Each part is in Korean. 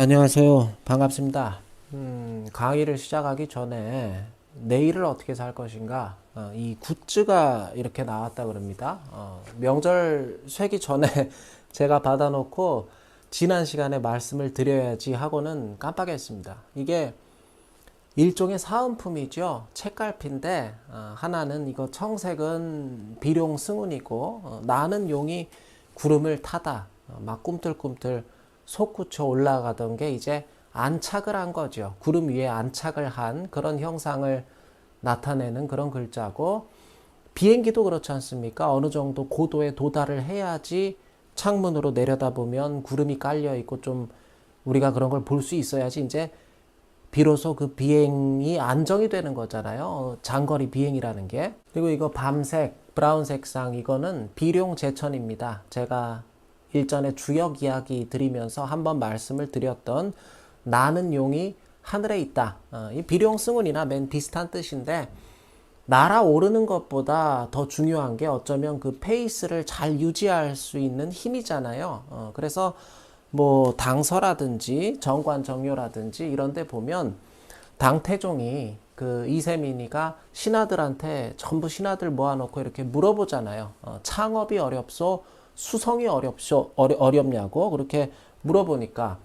안녕하세요. 반갑습니다. 강의를 시작하기 전에 내일을 어떻게 살 것인가? 이 굿즈가 이렇게 나왔다 그럽니다. 명절 쇠기 전에 제가 받아놓고 지난 시간에 말씀을 드려야지 하고는 깜빡했습니다. 이게 일종의 사은품이죠. 책갈피인데 하나는 이거 청색은 비룡 승운이고 나는 용이 구름을 타다 막 꿈틀꿈틀 솟구쳐 올라가던 게 이제 안착을 한 거죠. 구름 위에 안착을 한 그런 형상을 나타내는 그런 글자고, 비행기도 그렇지 않습니까? 어느 정도 고도에 도달을 해야지 창문으로 내려다보면 구름이 깔려 있고 좀 우리가 그런 걸 볼 수 있어야지 이제 비로소 그 비행이 안정이 되는 거잖아요. 장거리 비행이라는 게. 그리고 이거 밤색, 브라운 색상 이거는 비룡 제천입니다. 제가 일전에 주역 이야기 드리면서 한번 말씀을 드렸던 나는 용이 하늘에 있다. 이 비룡승운이나 맨 비슷한 뜻인데, 날아오르는 것보다 더 중요한 게 어쩌면 그 페이스를 잘 유지할 수 있는 힘이잖아요. 그래서 뭐 당서라든지 정관정요라든지 이런 데 보면 당태종이 그 이세민이가 신하들한테 전부 신하들 모아놓고 이렇게 물어보잖아요. 창업이 어렵소? 수성이 어렵냐고 그렇게 물어보니까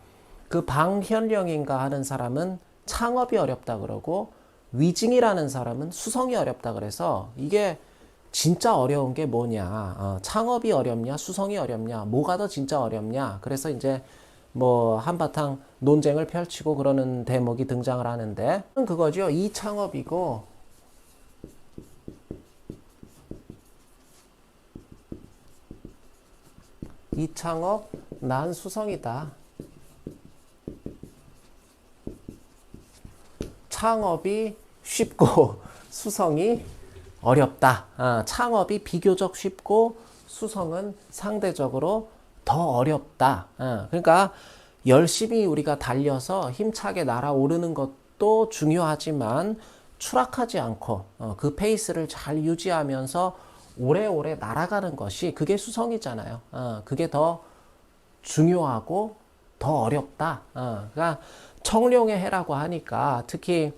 그 방현령인가 하는 사람은 창업이 어렵다 그러고 위징이라는 사람은 수성이 어렵다 그래서 이게 진짜 어려운 게 뭐냐, 창업이 어렵냐 수성이 어렵냐 뭐가 더 진짜 어렵냐, 그래서 이제 뭐 한바탕 논쟁을 펼치고 그러는 대목이 등장을 하는데 그거죠. 이 창업이고 이창업 난 수성이다. 창업이 쉽고 수성이 어렵다. 창업이 비교적 쉽고 수성은 상대적으로 더 어렵다. 그러니까 열심히 우리가 달려서 힘차게 날아오르는 것도 중요하지만 추락하지 않고 그 페이스를 잘 유지하면서 오래오래 날아가는 것이 그게 수성이잖아요. 그게 더 중요하고 더 어렵다. 그러니까 청룡의 해라고 하니까 특히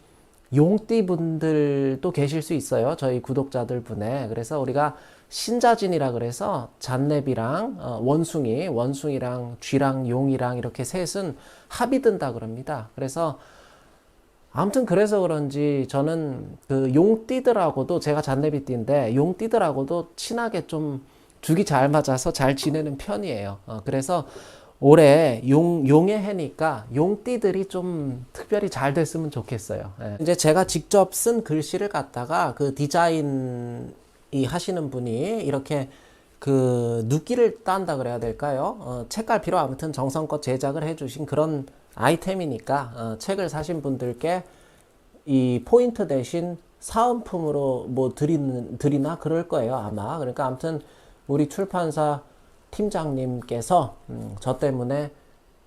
용띠 분들도 계실 수 있어요. 저희 구독자들 분에. 그래서 우리가 신자진이라 그래서 잔내비랑 원숭이랑 쥐랑 용이랑 이렇게 셋은 합이 든다 그럽니다. 그래서 아무튼 그래서 그런지 저는 그 용띠들하고도, 제가 잔내비띠인데 용띠들하고도 친하게 좀 죽이 잘 맞아서 잘 지내는 편이에요. 그래서 올해 용의 해니까 용띠들이 좀 특별히 잘 됐으면 좋겠어요. 예. 이제 제가 직접 쓴 글씨를 갖다가 그 디자인 이 하시는 분이 이렇게 그 눕기를 딴다 그래야 될까요? 책갈피로 아무튼 정성껏 제작을 해주신 그런 아이템이니까 책을 사신 분들께 이 포인트 대신 사은품으로 뭐 드리나 그럴 거예요 아마. 그러니까 아무튼 우리 출판사 팀장님께서 저 때문에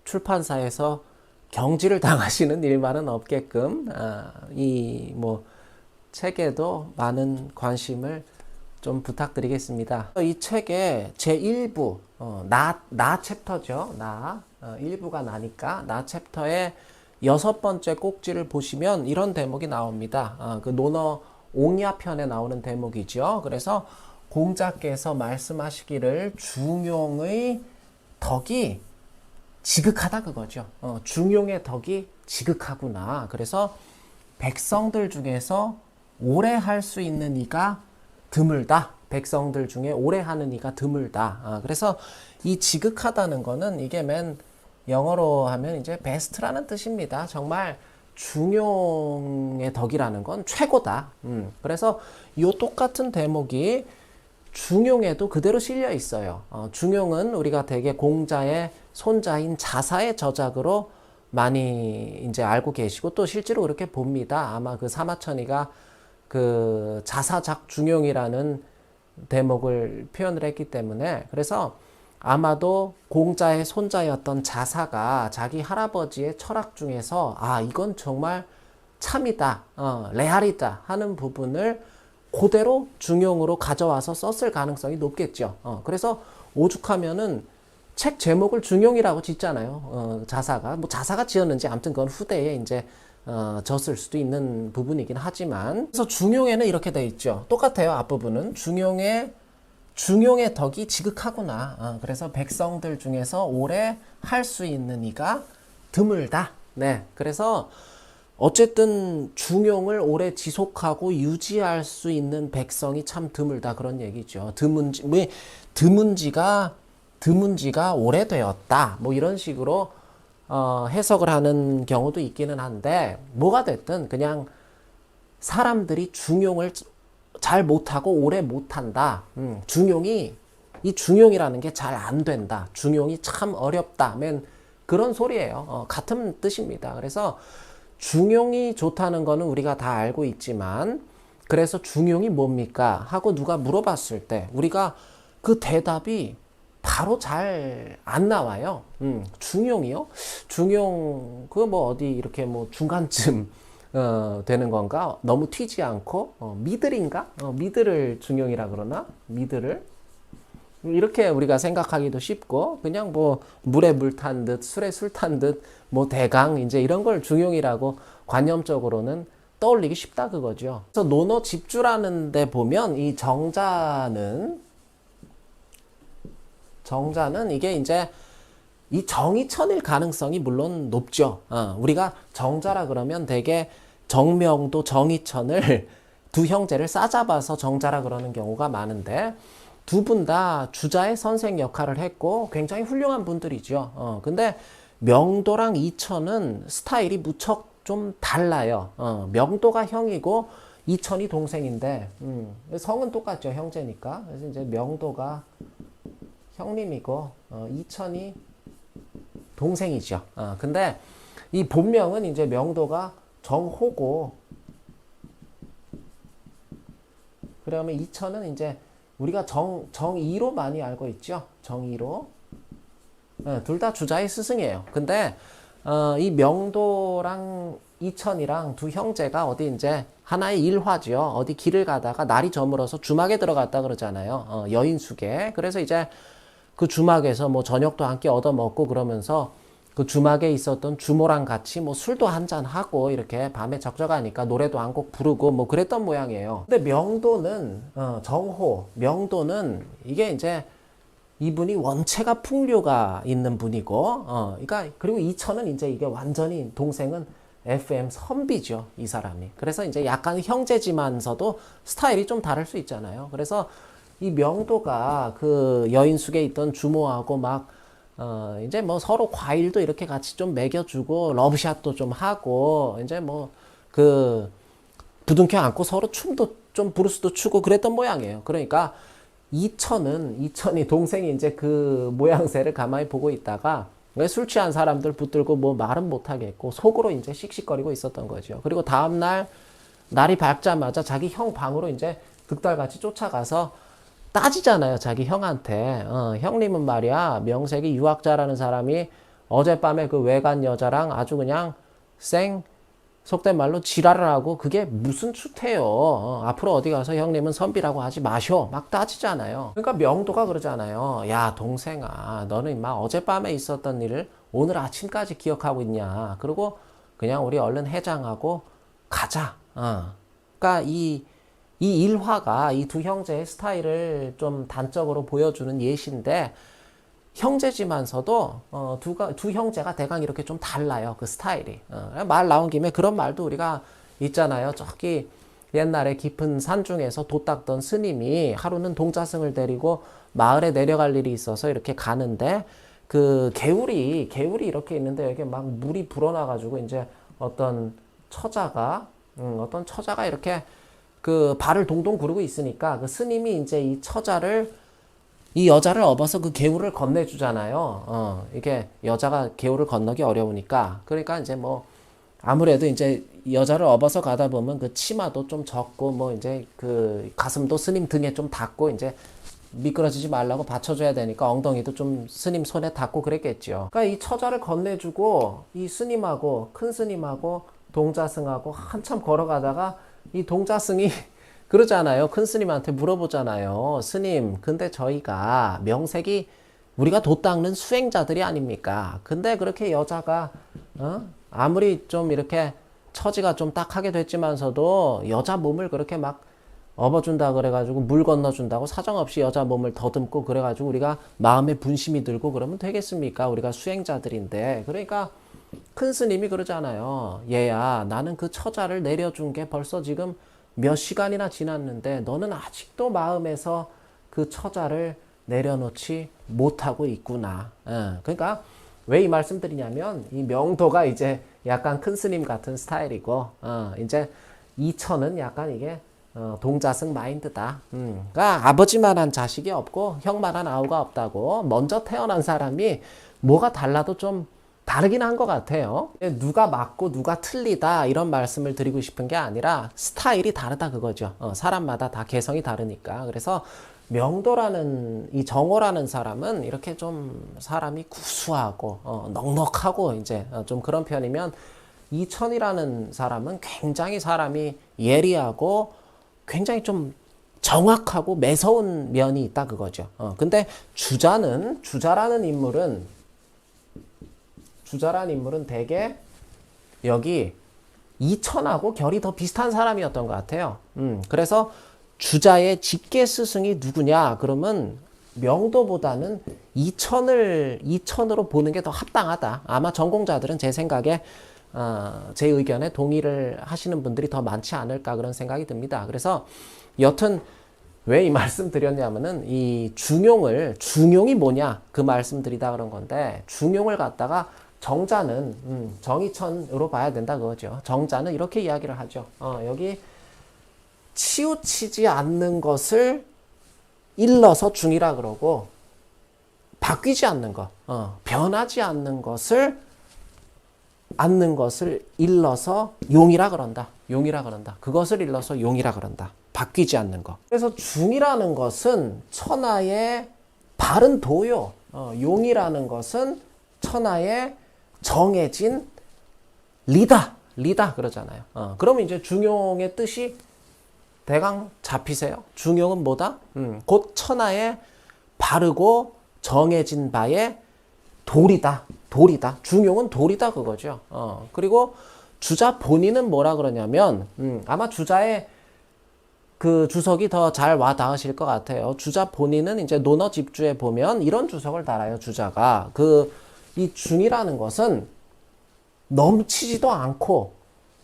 출판사에서 경질을 당하시는 일만은 없게끔 이 뭐 책에도 많은 관심을 좀 부탁드리겠습니다. 이 책의 제1부 나 챕터죠. 1부가 나니까 나 챕터의 6번째 꼭지를 보시면 이런 대목이 나옵니다. 그 논어 옹야편에 나오는 대목이죠. 그래서 공자께서 말씀하시기를 중용의 덕이 지극하다 그거죠. 중용의 덕이 지극하구나. 그래서 백성들 중에서 오래 할 수 있는 이가 드물다. 백성들 중에 오래 하는 이가 드물다. 그래서 이 지극하다는 거는 이게 맨 영어로 하면 이제 베스트라는 뜻입니다. 정말 중용의 덕이라는 건 최고다. 그래서 이 똑같은 대목이 중용에도 그대로 실려 있어요. 중용은 우리가 되게 공자의 손자인 자사의 저작으로 많이 이제 알고 계시고 또 실제로 그렇게 봅니다. 아마 그 사마천이가 그 자사작 중용이라는 대목을 표현을 했기 때문에, 그래서 아마도 공자의 손자였던 자사가 자기 할아버지의 철학 중에서 이건 정말 참이다, 레알이다 하는 부분을 그대로 중용으로 가져와서 썼을 가능성이 높겠죠. 그래서 오죽하면은 책 제목을 중용이라고 짓잖아요. 자사가. 뭐 자사가 지었는지 아무튼 그건 후대에 이제 졌을 수도 있는 부분이긴 하지만. 그래서 중용에는 이렇게 돼 있죠. 똑같아요. 앞부분은. 중용의 덕이 지극하구나. 그래서 백성들 중에서 오래 할 수 있는 이가 드물다. 네. 그래서 어쨌든 중용을 오래 지속하고 유지할 수 있는 백성이 참 드물다. 그런 얘기죠. 드문지가 오래되었다. 뭐 이런 식으로 해석을 하는 경우도 있기는 한데, 뭐가 됐든 그냥 사람들이 중용을 잘 못하고 오래 못한다. 이 중용이라는 게 잘 안 된다. 중용이 참 어렵다. 맨 그런 소리예요. 같은 뜻입니다. 그래서 중용이 좋다는 거는 우리가 다 알고 있지만, 그래서 중용이 뭡니까? 하고 누가 물어봤을 때 우리가 그 대답이 바로 잘 안 나와요. 중용이요? 중용, 그 뭐 어디 이렇게 뭐 중간쯤 되는 건가? 너무 튀지 않고, 미들인가? 미들을 중용이라 그러나? 미들을? 이렇게 우리가 생각하기도 쉽고, 그냥 뭐 물에 물 탄 듯, 술에 술 탄 듯, 뭐 대강, 이제 이런 걸 중용이라고 관념적으로는 떠올리기 쉽다 그거죠. 그래서 논어 집주라는 데 보면 이 정자는 이게 이제 이 정의천일 가능성이 물론 높죠. 우리가 정자라 그러면 되게 정명도 정의천을 두 형제를 싸잡아서 정자라 그러는 경우가 많은데, 두 분 다 주자의 선생 역할을 했고 굉장히 훌륭한 분들이죠. 근데 명도랑 이천은 스타일이 무척 좀 달라요. 명도가 형이고 이천이 동생인데, 성은 똑같죠. 형제니까. 그래서 이제 명도가 형님이고 이천이 동생이죠. 근데 이 본명은 이제 명도가 정호고, 그러면 이천은 이제 우리가 정의로 많이 알고 있죠. 정의로. 둘 다 주자의 스승이에요. 근데 이 명도랑 이천이랑 두 형제가 어디 이제 하나의 일화죠. 어디 길을 가다가 날이 저물어서 주막에 들어갔다 그러잖아요. 여인숙에. 그래서 이제 그 주막에서 뭐 저녁도 함께 얻어먹고 그러면서 그 주막에 있었던 주모랑 같이 뭐 술도 한잔 하고 이렇게 밤에 적적하니까 노래도 한 곡 부르고 뭐 그랬던 모양이에요. 근데 명도는 명도는 이게 이제 이분이 원체가 풍류가 있는 분이고, 그러니까 그리고 이천은 이제 이게 완전히 동생은 FM 선비죠, 이 사람이. 그래서 이제 약간 형제지만서도 스타일이 좀 다를 수 있잖아요. 그래서 이 명도가 그 여인숙에 있던 주모하고 막 이제 뭐 서로 과일도 이렇게 같이 좀 먹여주고 러브샷도 좀 하고 이제 뭐 그 부둥켜 안고 서로 춤도 좀 브루스도 추고 그랬던 모양이에요. 그러니까 이천이 동생이 이제 그 모양새를 가만히 보고 있다가 왜 술 취한 사람들 붙들고 뭐 말은 못 하겠고 속으로 이제 씩씩거리고 있었던 거죠. 그리고 다음 날이 밝자마자 자기 형 방으로 이제 득달같이 쫓아가서 따지잖아요. 자기 형한테. 형님은 말이야, 명색이 유학자라는 사람이 어젯밤에 그 외간 여자랑 아주 그냥 속된 말로 지랄을 하고 그게 무슨 추태요. 앞으로 어디 가서 형님은 선비라고 하지 마셔. 막 따지잖아요. 그러니까 명도가 그러잖아요. 야, 동생아, 너는 막 어젯밤에 있었던 일을 오늘 아침까지 기억하고 있냐. 그리고 그냥 우리 얼른 해장하고 가자. 그러니까 이 일화가 이 두 형제의 스타일을 좀 단적으로 보여주는 예시인데, 형제지만서도 두 형제가 대강 이렇게 좀 달라요. 그 스타일이. 말 나온 김에 그런 말도 우리가 있잖아요. 저기 옛날에 깊은 산 중에서 돛 닦던 스님이 하루는 동자승을 데리고 마을에 내려갈 일이 있어서 이렇게 가는데, 그 개울이 이렇게 있는데 여기 막 물이 불어나가지고 이제 어떤 처자가 이렇게 그 발을 동동 구르고 있으니까 그 스님이 이제 이 여자를 업어서 그 개울을 건네주잖아요. 이게 여자가 개울을 건너기 어려우니까. 그러니까 이제 뭐 아무래도 이제 여자를 업어서 가다 보면 그 치마도 좀 젖고 뭐 이제 그 가슴도 스님 등에 좀 닿고 이제 미끄러지지 말라고 받쳐줘야 되니까 엉덩이도 좀 스님 손에 닿고 그랬겠죠. 그러니까 이 처자를 건네주고 이 스님하고 큰 스님하고 동자승하고 한참 걸어가다가 이 동자승이 그러잖아요. 큰 스님한테 물어보잖아요. 스님, 근데 저희가 명색이 우리가 돛 닦는 수행자들이 아닙니까? 근데 그렇게 여자가 아무리 좀 이렇게 처지가 좀 딱하게 됐지만서도 여자 몸을 그렇게 막 업어준다 그래가지고 물 건너준다고 사정없이 여자 몸을 더듬고 그래가지고 우리가 마음에 분심이 들고 그러면 되겠습니까? 우리가 수행자들인데. 그러니까 큰 스님이 그러잖아요. 얘야, 나는 그 처자를 내려준 게 벌써 지금 몇 시간이나 지났는데 너는 아직도 마음에서 그 처자를 내려놓지 못하고 있구나. 그러니까 왜 이 말씀 드리냐면 이 명도가 이제 약간 큰 스님 같은 스타일이고 이제 이천은 약간 이게 동자승 마인드다. 그러니까 아버지만한 자식이 없고 형만한 아우가 없다고. 먼저 태어난 사람이 뭐가 달라도 좀 다르긴 한 것 같아요. 누가 맞고 누가 틀리다 이런 말씀을 드리고 싶은 게 아니라 스타일이 다르다 그거죠. 사람마다 다 개성이 다르니까. 그래서 명도라는 이 정호라는 사람은 이렇게 좀 사람이 구수하고 넉넉하고 이제 좀 그런 편이면 이천이라는 사람은 굉장히 사람이 예리하고 굉장히 좀 정확하고 매서운 면이 있다 그거죠. 근데 주자라는 인물은 되게 여기 이천하고 결이 더 비슷한 사람이었던 것 같아요. 그래서 주자의 직계 스승이 누구냐? 그러면 명도보다는 이천으로 보는 게 더 합당하다. 아마 전공자들은 제 생각에 제 의견에 동의를 하시는 분들이 더 많지 않을까 그런 생각이 듭니다. 그래서 여튼 왜 이 말씀 드렸냐면은 이 중용이 뭐냐 그 말씀 드리다 그런 건데 중용을 갖다가 정자는 정이천으로 봐야 된다 그거죠. 정자는 이렇게 이야기를 하죠. 여기 치우치지 않는 것을 일러서 중이라 그러고 바뀌지 않는 것, 변하지 않는 것을 일러서 용이라 그런다. 그것을 일러서 용이라 그런다. 바뀌지 않는 것. 그래서 중이라는 것은 천하의 바른 도요. 용이라는 것은 천하의 정해진 리다 그러잖아요. 그러면 이제 중용의 뜻이 대강 잡히세요. 중용은 뭐다? 곧 천하의 바르고 정해진 바의 도리다. 중용은 도리다 그거죠. 그리고 주자 본인은 뭐라 그러냐면 아마 주자의 그 주석이 더 잘 와 닿으실 것 같아요. 주자 본인은 이제 논어집주에 보면 이런 주석을 달아요. 주자가 이 중이라는 것은 넘치지도 않고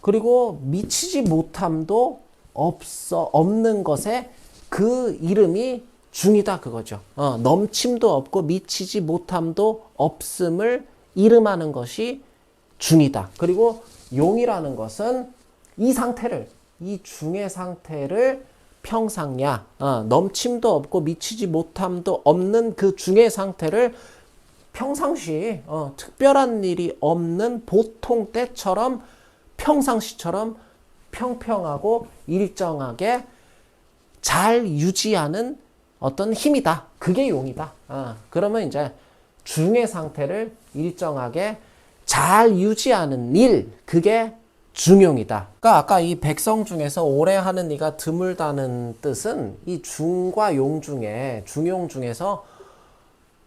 그리고 미치지 못함도 없는 것에 그 이름이 중이다 그거죠. 넘침도 없고 미치지 못함도 없음을 이름하는 것이 중이다. 그리고 용이라는 것은 이 중의 상태를 평상야, 넘침도 없고 미치지 못함도 없는 그 중의 상태를 평상시 특별한 일이 없는 보통 때처럼 평상시처럼 평평하고 일정하게 잘 유지하는 어떤 힘이다. 그게 용이다. 그러면 이제 중의 상태를 일정하게 잘 유지하는 일, 그게 중용이다. 그러니까 아까 이 백성 중에서 오래 하는 이가 드물다는 뜻은 이 중과 용 중에 중용 중에서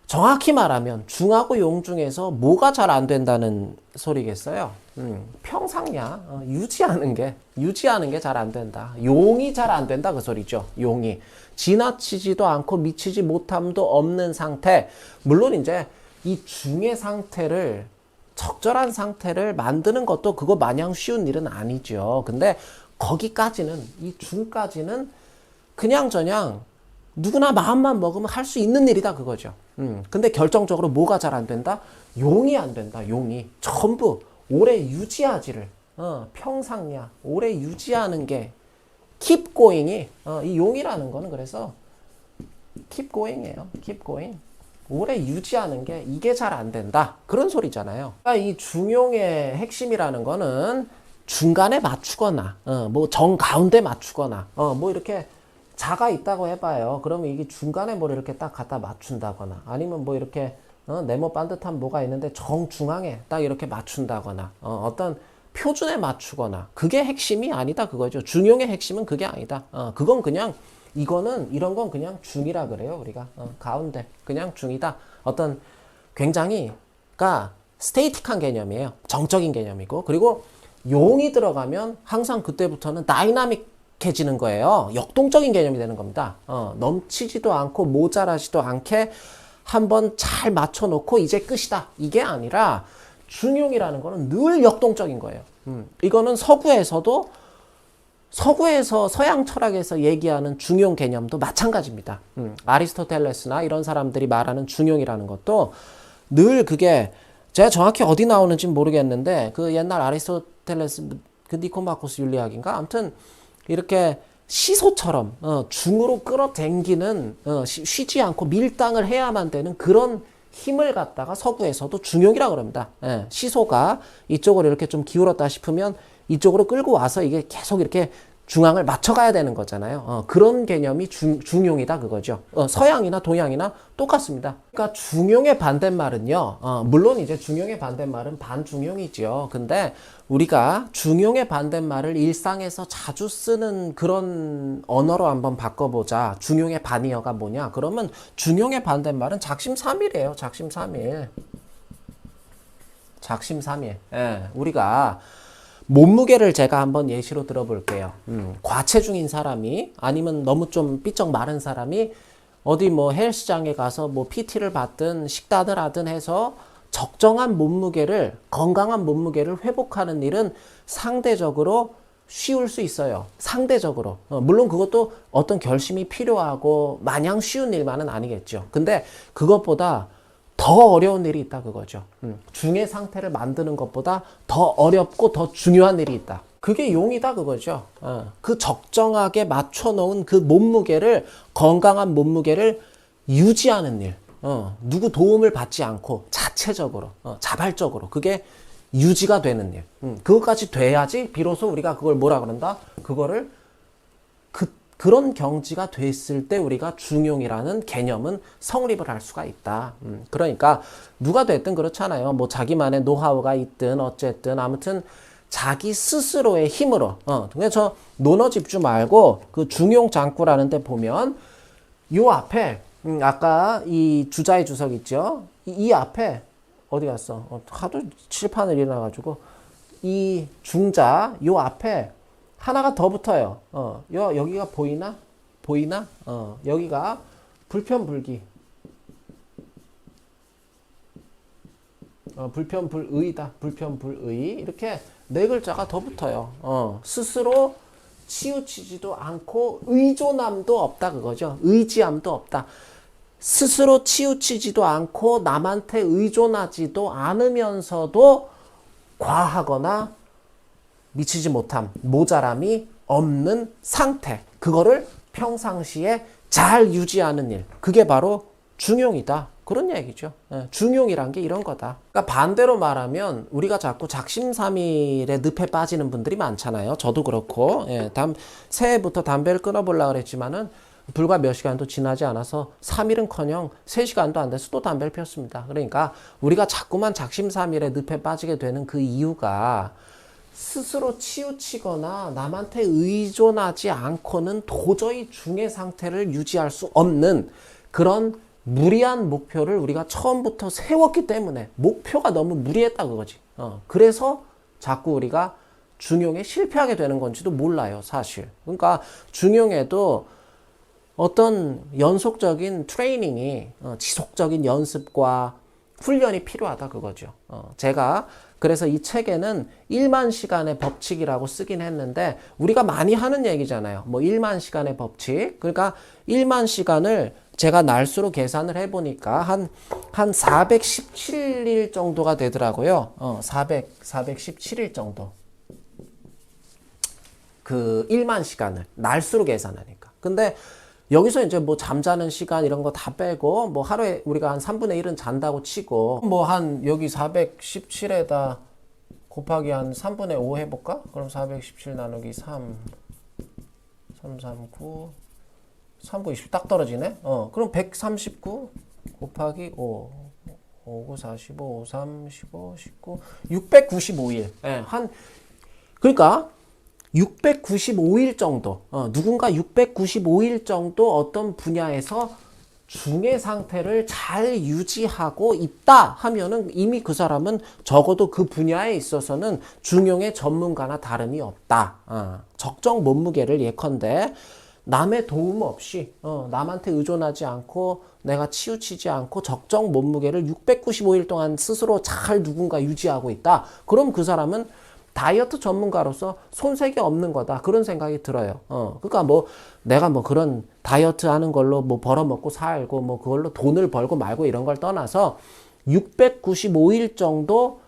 정확히 말하면 중하고 용 중에서 뭐가 잘 안 된다는 소리겠어요? 평상야 유지하는 게 잘 안 된다. 용이 잘 안 된다 그 소리죠. 용이 지나치지도 않고 미치지 못함도 없는 상태. 물론 이제 이 중의 상태를 적절한 상태를 만드는 것도 그거 마냥 쉬운 일은 아니죠. 근데 거기까지는 이 중까지는 그냥저냥 누구나 마음만 먹으면 할 수 있는 일이다 그거죠. 근데 결정적으로 뭐가 잘 안 된다? 용이 안 된다. 용이 전부 오래 유지하지를 평상야 오래 유지하는 게 keep going이 이 용이라는 거는 그래서 keep going이에요. keep going. 오래 유지하는 게 이게 잘 안 된다. 그런 소리잖아요. 그러니까 이 중용의 핵심이라는 거는 중간에 맞추거나 뭐 정가운데 맞추거나 뭐 이렇게 자가 있다고 해봐요. 그러면 이게 중간에 뭘 이렇게 딱 갖다 맞춘다거나 아니면 뭐 이렇게 네모 반듯한 뭐가 있는데 정중앙에 딱 이렇게 맞춘다거나 어떤 표준에 맞추거나 그게 핵심이 아니다 그거죠. 중용의 핵심은 그게 아니다. 그건 그냥 이런 건 그냥 중이라 그래요. 우리가 가운데 그냥 중이다. 어떤 굉장히 그러니까 스테이틱한 개념이에요. 정적인 개념이고 그리고 용이 들어가면 항상 그때부터는 다이나믹해지는 거예요. 역동적인 개념이 되는 겁니다. 넘치지도 않고 모자라지도 않게 한번 잘 맞춰놓고 이제 끝이다. 이게 아니라 중용이라는 거는 늘 역동적인 거예요. 이거는 서구에서 서양 철학에서 얘기하는 중용 개념도 마찬가지입니다. 아리스토텔레스나 이런 사람들이 말하는 중용이라는 것도 늘 그게 제가 정확히 어디 나오는지 모르겠는데 그 옛날 아리스토텔레스 그 니코마코스 윤리학인가 아무튼 이렇게 시소처럼 중으로 끌어당기는 쉬지 않고 밀당을 해야만 되는 그런 힘을 갖다가 서구에서도 중용이라고 그럽니다. 시소가 이쪽으로 이렇게 좀 기울었다 싶으면 이쪽으로 끌고 와서 이게 계속 이렇게 중앙을 맞춰가야 되는 거잖아요. 그런 개념이 중용이다 그거죠. 서양이나 동양이나 똑같습니다. 그러니까 중용의 반대말은요. 물론 이제 중용의 반대말은 반중용이죠. 근데 우리가 중용의 반대말을 일상에서 자주 쓰는 그런 언어로 한번 바꿔보자. 중용의 반의어가 뭐냐? 그러면 중용의 반대말은 작심삼일이에요. 작심삼일. 작심삼일. 우리가 몸무게를 제가 한번 예시로 들어볼게요. 과체중인 사람이 아니면 너무 좀 삐쩍 마른 사람이 어디 뭐 헬스장에 가서 뭐 PT를 받든 식단을 하든 해서 적정한 몸무게를 건강한 몸무게를 회복하는 일은 상대적으로 쉬울 수 있어요. 상대적으로. 물론 그것도 어떤 결심이 필요하고 마냥 쉬운 일만은 아니겠죠. 근데 그것보다 더 어려운 일이 있다 그거죠. 중의 상태를 만드는 것보다 더 어렵고 더 중요한 일이 있다. 그게 용이다 그거죠. 그 적정하게 맞춰놓은 그 몸무게를 건강한 몸무게를 유지하는 일. 누구 도움을 받지 않고 자체적으로 자발적으로 그게 유지가 되는 일. 그것까지 돼야지 비로소 우리가 그걸 뭐라 그런다? 그거를 그런 경지가 됐을 때 우리가 중용이라는 개념은 성립을 할 수가 있다. 그러니까 누가 됐든 그렇잖아요. 뭐 자기만의 노하우가 있든 어쨌든 아무튼 자기 스스로의 힘으로 그냥 저 논어 집주 말고 그 중용 장구라는 데 보면 요 앞에 아까 이 주자의 주석 있죠. 이 앞에 어디 갔어? 하도 칠판을 일어나가지고 이 중자 요 앞에 하나가 더 붙어요. 여기가 보이나? 보이나? 여기가 불편불기. 불편불의다. 불편불의. 이렇게 네 글자가 더 붙어요. 스스로 치우치지도 않고 의존함도 없다 그거죠. 의지함도 없다. 스스로 치우치지도 않고 남한테 의존하지도 않으면서도 과하거나 미치지 못함, 모자람이 없는 상태. 그거를 평상시에 잘 유지하는 일. 그게 바로 중용이다. 그런 얘기죠. 중용이란 게 이런 거다. 그러니까 반대로 말하면 우리가 자꾸 작심삼일의 늪에 빠지는 분들이 많잖아요. 저도 그렇고. 새해부터 담배를 끊어보려고 그랬지만은 불과 몇 시간도 지나지 않아서 3일은커녕 3시간도 안 돼서 또 담배를 피웠습니다. 그러니까 우리가 자꾸만 작심삼일의 늪에 빠지게 되는 그 이유가 스스로 치우치거나 남한테 의존하지 않고는 도저히 중의 상태를 유지할 수 없는 그런 무리한 목표를 우리가 처음부터 세웠기 때문에 목표가 너무 무리했다 그거지. 그래서 자꾸 우리가 중용에 실패하게 되는 건지도 몰라요, 사실. 그러니까 중용에도 어떤 연속적인 트레이닝이 지속적인 연습과 훈련이 필요하다 그거죠. 제가 그래서 이 책에는 1만 시간의 법칙이라고 쓰긴 했는데 우리가 많이 하는 얘기잖아요. 뭐 1만 시간의 법칙. 그러니까 1만 시간을 제가 날수로 계산을 해보니까 한 417일 정도가 되더라고요. 417일 정도. 그 1만 시간을 날수로 계산하니까. 근데 여기서 이제 뭐 잠자는 시간 이런 거 다 빼고 뭐 하루에 우리가 한 3분의 1은 잔다고 치고 뭐 한 여기 417에다 곱하기 한 3분의 5 해볼까? 그럼 417 나누기 3 3, 9 3, 9, 20 딱 떨어지네? 그럼 139 곱하기 5 5, 9, 45, 5, 3, 15, 19 695일 그러니까 695일 정도 누군가 695일 정도 어떤 분야에서 중의 상태를 잘 유지하고 있다 하면은 이미 그 사람은 적어도 그 분야에 있어서는 중용의 전문가나 다름이 없다. 적정 몸무게를 예컨대 남의 도움 없이 남한테 의존하지 않고 내가 치우치지 않고 적정 몸무게를 695일 동안 스스로 잘 누군가 유지하고 있다. 그럼 그 사람은 다이어트 전문가로서 손색이 없는 거다. 그런 생각이 들어요. 그러니까 뭐 내가 뭐 그런 다이어트 하는 걸로 뭐 벌어먹고 살고 뭐 그걸로 돈을 벌고 말고 이런 걸 떠나서 695일 정도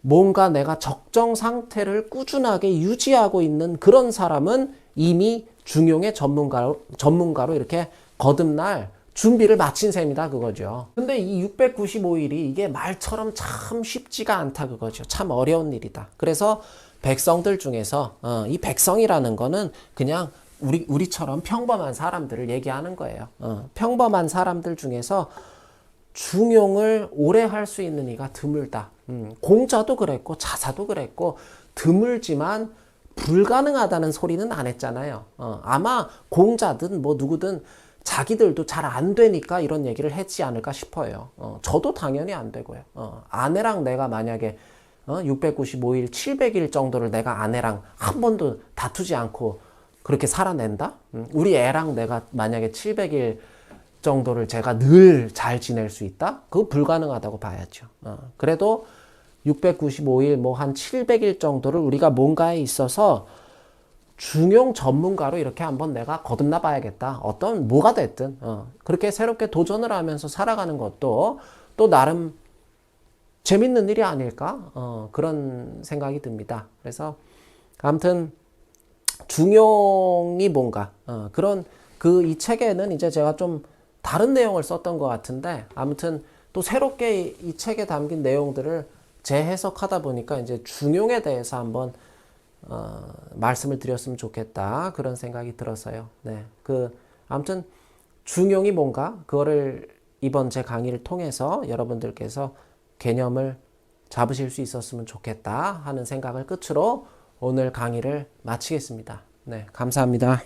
뭔가 내가 적정 상태를 꾸준하게 유지하고 있는 그런 사람은 이미 중용의 전문가로 이렇게 거듭날 준비를 마친 셈이다 그거죠. 근데 이 695일이 이게 말처럼 참 쉽지가 않다 그거죠. 참 어려운 일이다. 그래서 백성들 중에서 이 백성이라는 거는 그냥 우리처럼 평범한 사람들을 얘기하는 거예요. 평범한 사람들 중에서 중용을 오래 할 수 있는 이가 드물다. 공자도 그랬고 자사도 그랬고 드물지만 불가능하다는 소리는 안 했잖아요. 아마 공자든 뭐 누구든 자기들도 잘 안 되니까 이런 얘기를 했지 않을까 싶어요. 저도 당연히 안 되고요. 아내랑 내가 만약에 695일, 700일 정도를 내가 아내랑 한 번도 다투지 않고 그렇게 살아낸다? 우리 애랑 내가 만약에 700일 정도를 제가 늘 잘 지낼 수 있다? 그거 불가능하다고 봐야죠. 그래도 695일, 뭐 한 700일 정도를 우리가 뭔가에 있어서 중용 전문가로 이렇게 한번 내가 거듭나 봐야겠다. 뭐가 됐든. 그렇게 새롭게 도전을 하면서 살아가는 것도 또 나름 재밌는 일이 아닐까? 그런 생각이 듭니다. 그래서 아무튼 중용이 뭔가, 이 책에는 이제 제가 좀 다른 내용을 썼던 것 같은데 아무튼 또 새롭게 이 책에 담긴 내용들을 재해석하다 보니까 이제 중용에 대해서 한번 말씀을 드렸으면 좋겠다 그런 생각이 들어서요. 네, 아무튼 중용이 뭔가 그거를 이번 제 강의를 통해서 여러분들께서 개념을 잡으실 수 있었으면 좋겠다 하는 생각을 끝으로 오늘 강의를 마치겠습니다. 네, 감사합니다.